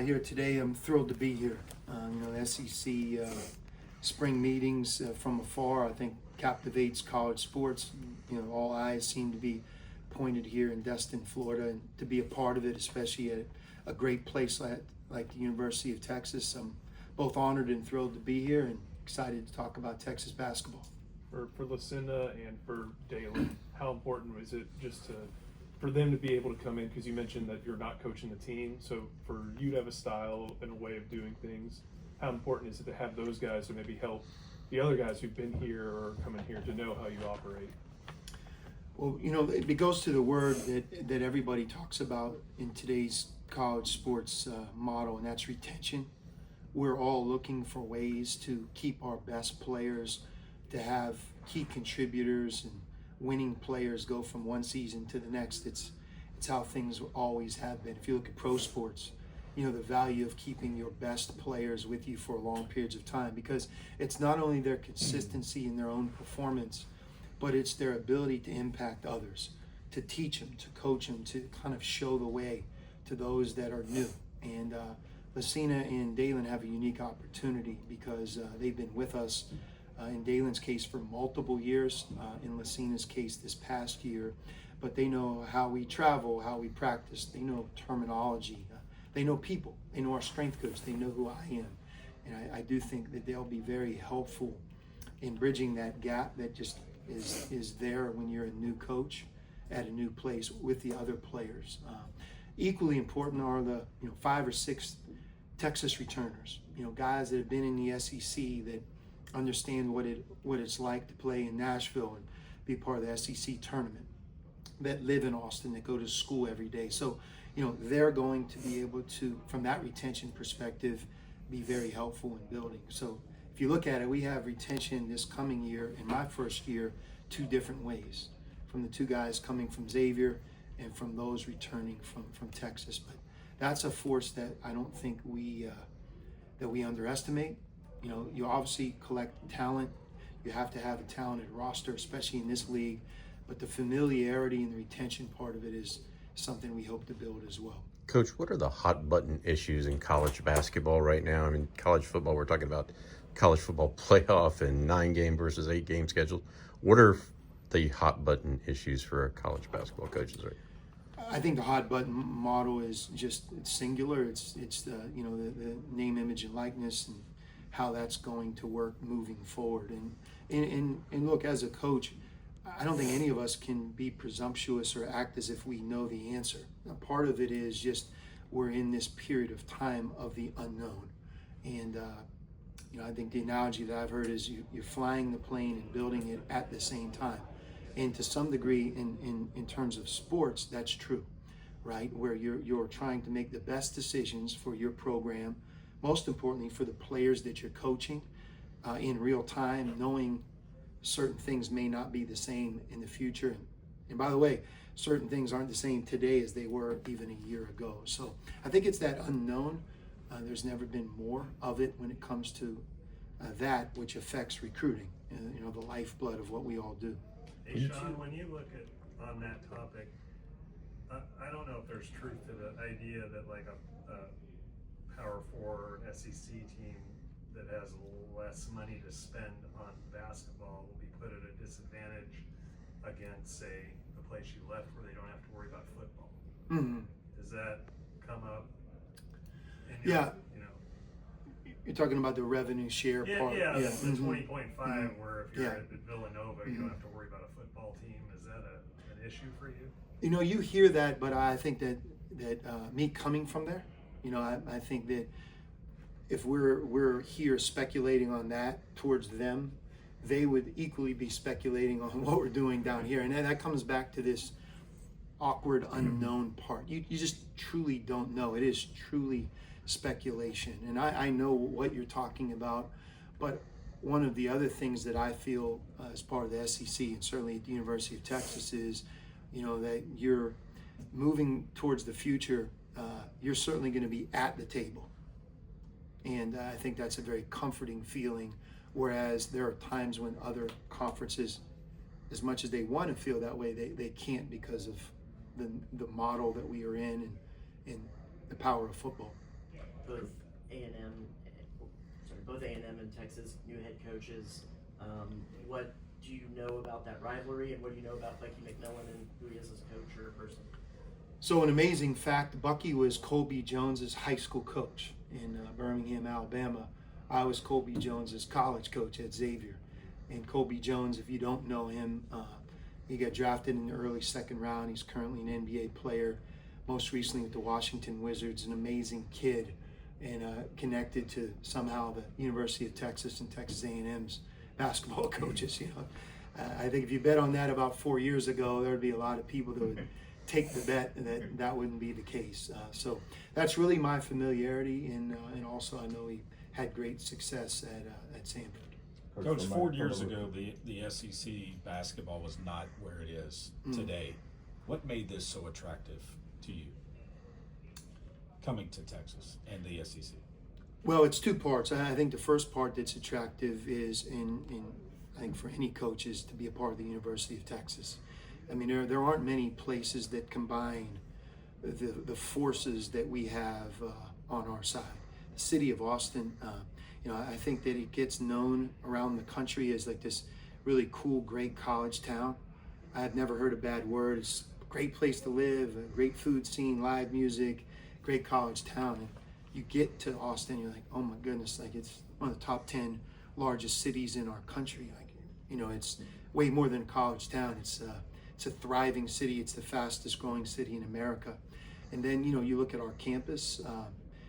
here today. I'm thrilled to be here. The SEC spring meetings from afar, I think, captivates college sports. All eyes seem to be pointed here in Destin, Florida, and to be a part of it, especially at a great place like the University of Texas. I'm both honored and thrilled to be here and excited to talk about Texas basketball. For Lucinda and for Dalen, how important is it for them to be able to come in, because you mentioned that you're not coaching the team, so for you to have a style and a way of doing things, how important is it to have those guys to maybe help the other guys who've been here or coming here to know how you operate? Well, it goes to the word that everybody talks about in today's college sports model, and that's retention. We're all looking for ways to keep our best players, to have key contributors and winning players go from one season to the next. It's how things always have been. If you look at pro sports, the value of keeping your best players with you for long periods of time, because it's not only their consistency in their own performance, but it's their ability to impact others, to teach them, to coach them, to kind of show the way to those that are new. And Lucina and Dalen have a unique opportunity because they've been with us in Dalen's case for multiple years, in Lucina's case this past year, but they know how we travel, how we practice, they know terminology, they know people, they know our strength coach, they know who I am. And I do think that they'll be very helpful in bridging that gap that just is there when you're a new coach at a new place with the other players. Equally important are the 5 or 6 Texas returners, guys that have been in the SEC that understand what it's like to play in Nashville and be part of the SEC tournament, that live in Austin, that go to school every day. So, they're going to be able to, from that retention perspective, be very helpful in building. So if you look at it, we have retention this coming year, in my first year, 2 different ways, from the 2 guys coming from Xavier and from those returning from Texas. But that's a force that I don't think we underestimate. You obviously collect talent. You have to have a talented roster, especially in this league. But the familiarity and the retention part of it is something we hope to build as well. Coach, what are the hot button issues in college basketball right now? I mean, college football, we're talking about college football playoff and 9-game versus 8-game schedule. What are the hot button issues for college basketball coaches right now? I think the hot button model is it's singular. It's the name, image, and likeness, and how that's going to work moving forward. And look, as a coach, I don't think any of us can be presumptuous or act as if we know the answer. Now, part of it is just we're in this period of time of the unknown. And I think the analogy that I've heard is you're flying the plane and building it at the same time. And to some degree, in terms of sports, that's true, right? Where you're trying to make the best decisions for your program, most importantly for the players that you're coaching in real time, knowing certain things may not be the same in the future. And by the way, certain things aren't the same today as they were even a year ago. So I think it's that unknown. There's never been more of it when it comes to that, which affects recruiting, the lifeblood of what we all do. Hey, Sean, when you look at on that topic, I don't know if there's truth to the idea that like a Power 4 SEC team that has less money to spend on basketball will be put at a disadvantage against, say, the place you left where they don't have to worry about football. Mm-hmm. Does that come up? Yeah. You're talking about the revenue share part. Yeah, the mm-hmm. 20.5 mm-hmm. where if you're at Villanova, you don't have to worry about a football team. Is that an issue for you? You hear that, but I think that me coming from there, I think that if we're here speculating on that towards them, they would equally be speculating on what we're doing down here. And that comes back to this awkward unknown part. You just truly don't know. It is truly speculation. And I know what you're talking about, but one of the other things that I feel as part of the SEC and certainly at the University of Texas is, that you're moving towards the future. You're certainly going to be at the table. And I think that's a very comforting feeling, whereas there are times when other conferences, as much as they want to feel that way, they can't because of the model that we are in and the power of football. both A&M, both A&M and Texas, new head coaches. What do you know about that rivalry, and what do you know about Bucky McMillan and who he is as a coach or a person? So an amazing fact, Bucky was Colby Jones's high school coach in Birmingham, Alabama. I was Colby Jones's college coach at Xavier. And Colby Jones, if you don't know him, he got drafted in the early second round. He's currently an NBA player, most recently with the Washington Wizards, an amazing kid, and connected to somehow the University of Texas and Texas A&M's basketball coaches. I think if you bet on that about 4 years ago, there would be a lot of people that would take the bet that that wouldn't be the case. So that's really my familiarity, and also I know he had great success at Samford. Coach, 4 years ago, the SEC basketball was not where it is today. What made this so attractive to you, coming to Texas and the SEC? Well, it's two parts. I think the first part that's attractive is I think for any coaches to be a part of the University of Texas. I mean, there aren't many places that combine the forces that we have on our side. The city of Austin, I think that it gets known around the country as like this really cool, great college town. I've never heard a bad word. It's a great place to live, a great food scene, live music, great college town. And you get to Austin, you're like, oh my goodness, like it's one of the top 10 largest cities in our country. Like, it's way more than a college town. It's a thriving city. It's the fastest growing city in America. And then, you look at our campus,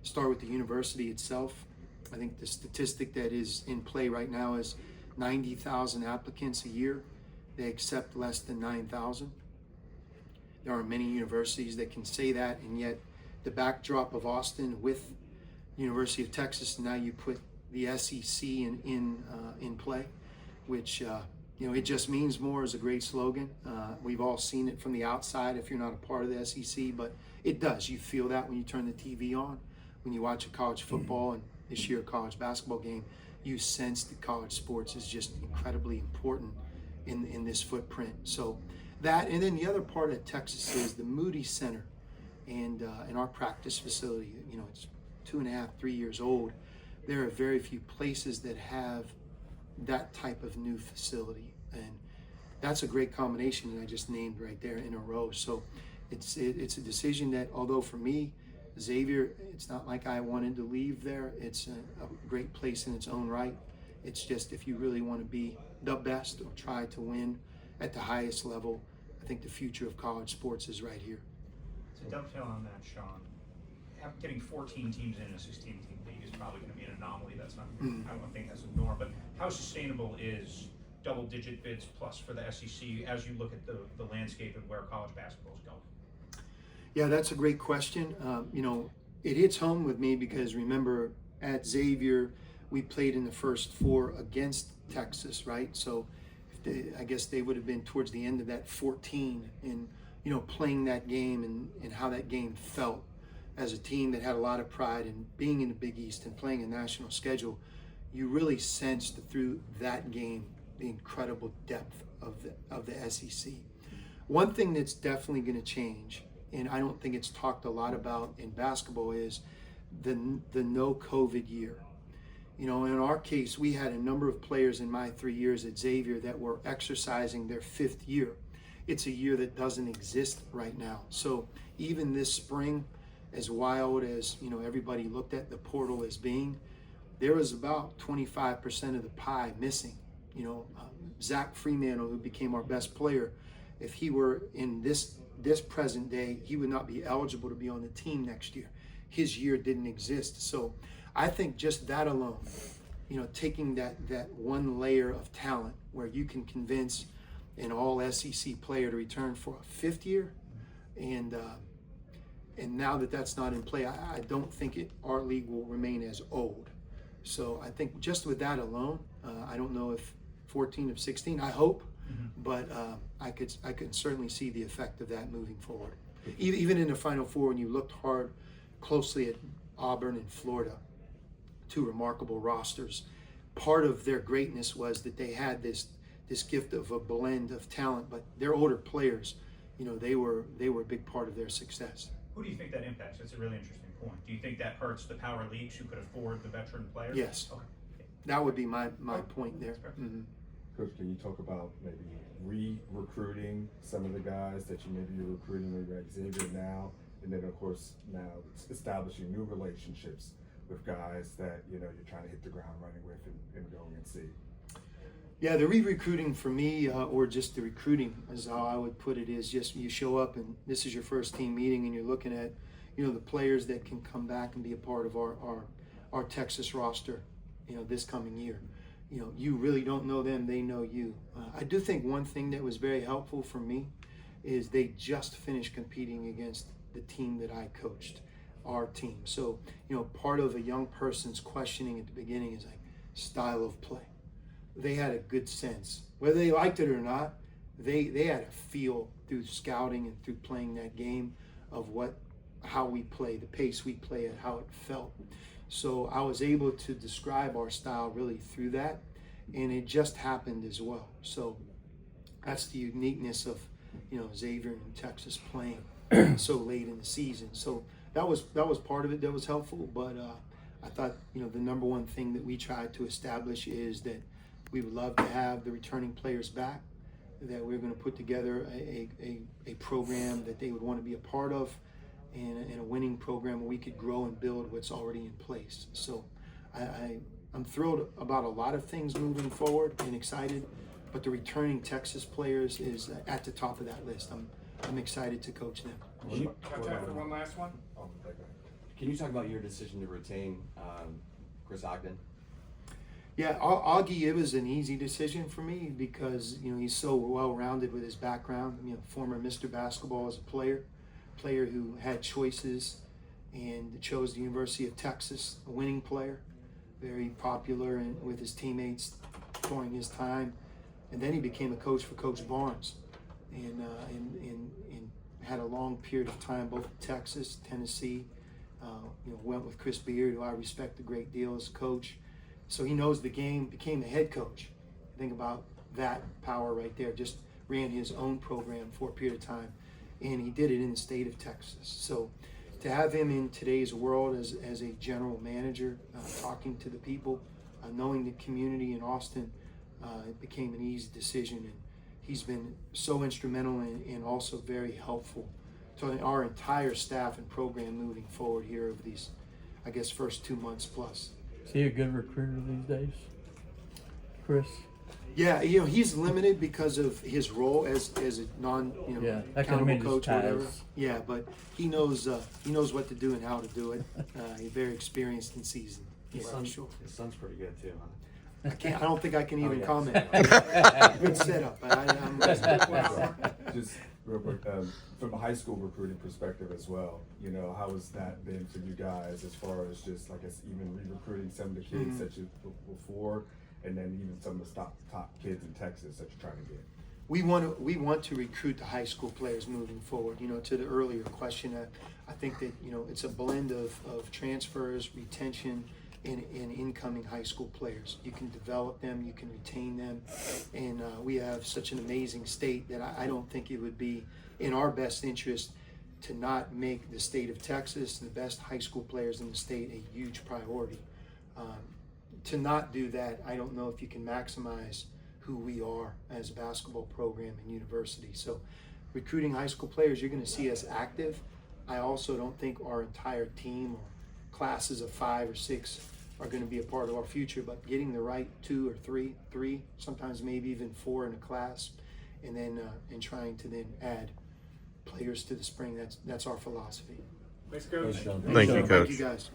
start with the university itself. I think the statistic that is in play right now is 90,000 applicants a year. They accept less than 9,000. There are many universities that can say that, and yet the backdrop of Austin with University of Texas, now you put the SEC in play, which it just means more is a great slogan. We've all seen it from the outside if you're not a part of the SEC, but it does. You feel that when you turn the TV on, when you watch a college football and this year a college basketball game, you sense that college sports is just incredibly important in this footprint. So that, and then the other part of Texas is the Moody Center and in our practice facility. It's 2.5, 3 years old. There are very few places that have that type of new facility, and that's a great combination that I just named right there in a row. So it's a decision that, although for me, Xavier, it's not like I wanted to leave there. It's a great place in its own right. It's just if you really want to be the best or try to win at the highest level, I think the future of college sports is right here. To dovetail on that, Sean, getting 14 teams in a 16-team league is probably going to be an anomaly. That's not, I don't think that's a norm. But how sustainable is double-digit bids plus for the SEC as you look at the landscape and where college basketball is going? Yeah, that's a great question. It hits home with me because remember at Xavier, we played in the first four against Texas, right? So I guess they would have been towards the end of that 14 in, playing that game and how that game felt as a team that had a lot of pride in being in the Big East and playing a national schedule. You really sensed through that game the incredible depth of the SEC. One thing that's definitely going to change, and I don't think it's talked a lot about in basketball, is the no COVID year. In our case, we had a number of players in my 3 years at Xavier that were exercising their 5th year. It's a year that doesn't exist right now. So even this spring, as wild as everybody looked at the portal as being, there was about 25% of the pie missing. Zach Fremantle, who became our best player, if he were in this present day, he would not be eligible to be on the team next year. His year didn't exist. So I think just that alone, taking that one layer of talent where you can convince an all SEC player to return for a 5th year, and now that that's not in play, I don't think our league will remain as old. So I think just with that alone, I don't know if 14 of 16, I hope, but I could certainly see the effect of that moving forward. Even in the Final Four, when you looked closely at Auburn and Florida, 2 remarkable rosters, part of their greatness was that they had this gift of a blend of talent, but their older players, they were a big part of their success. Who do you think that impacts? That's a really interesting point? Do you think that hurts the power leagues who could afford the veteran players? Yes. Okay. That would be my point there. Mhm. Coach, can you talk about maybe re-recruiting some of the guys that you're recruiting maybe at Xavier now, and then of course now establishing new relationships with guys that you're trying to hit the ground running with and going and see? Yeah, the re-recruiting for me, or just the recruiting, is how I would put it, is just you show up and this is your first team meeting and you're looking at, the players that can come back and be a part of our Texas roster, this coming year. You really don't know them, they know you. I do think one thing that was very helpful for me is they just finished competing against the team that I coached, our team. So, part of a young person's questioning at the beginning is like style of play. They had a good sense. Whether they liked it or not, they had a feel through scouting and through playing that game of how we play, the pace we play at, how it felt. So I was able to describe our style really through that, and it just happened as well. So that's the uniqueness of, Xavier and Texas playing so late in the season. So that was part of it that was helpful, but I thought, the number one thing that we tried to establish is that we would love to have the returning players back, that we're going to put together a program that they would want to be a part of, and a winning program where we could grow and build what's already in place. So I'm thrilled about a lot of things moving forward and excited, but the returning Texas players is at the top of that list. I'm excited to coach them. Got time for one last one? Oh, okay, go ahead. Can you talk about your decision to retain Chris Ogden? Yeah, Augie, it was an easy decision for me because, he's so well-rounded with his background. Former Mr. Basketball as a player who had choices and chose the University of Texas, a winning player, very popular with his teammates during his time. And then he became a coach for Coach Barnes and had a long period of time both in Texas, Tennessee. Went with Chris Beard, who I respect a great deal as a coach. So he knows the game, became the head coach. Think about that power right there. Just ran his own program for a period of time, and he did it in the state of Texas. So to have him in today's world as a general manager, talking to the people, knowing the community in Austin, it became an easy decision. And he's been so instrumental and also very helpful to our entire staff and program moving forward here over these, I guess, first 2 months plus. Is he a good recruiter these days, Chris? Yeah, he's limited because of his role as a accountable coach or whatever. Yeah, but he knows what to do and how to do it. He's very experienced and seasoned. Yeah, for sure. His son's pretty good too, huh? I don't think I can even yeah. comment. Good setup. I'm Just real quick, from a high school recruiting perspective as well, how has that been for you guys as far as just, like, even re-recruiting some of the kids that you before, and then even some of the top kids in Texas that you're trying to get? We want to recruit the high school players moving forward. To the earlier question, I think that it's a blend of transfers, retention, and incoming high school players. You can develop them, you can retain them, and we have such an amazing state that I don't think it would be in our best interest to not make the state of Texas and the best high school players in the state a huge priority. To not do that, I don't know if you can maximize who we are as a basketball program and university. So recruiting high school players, you're going to see us active. I also don't think our entire team or classes of 5 or 6 are going to be a part of our future, but getting the right 2 or 3, sometimes maybe even 4 in a class, and then and trying to then add players to the spring. That's our philosophy. Thanks, Coach. Thank you, Coach. Thank you, guys.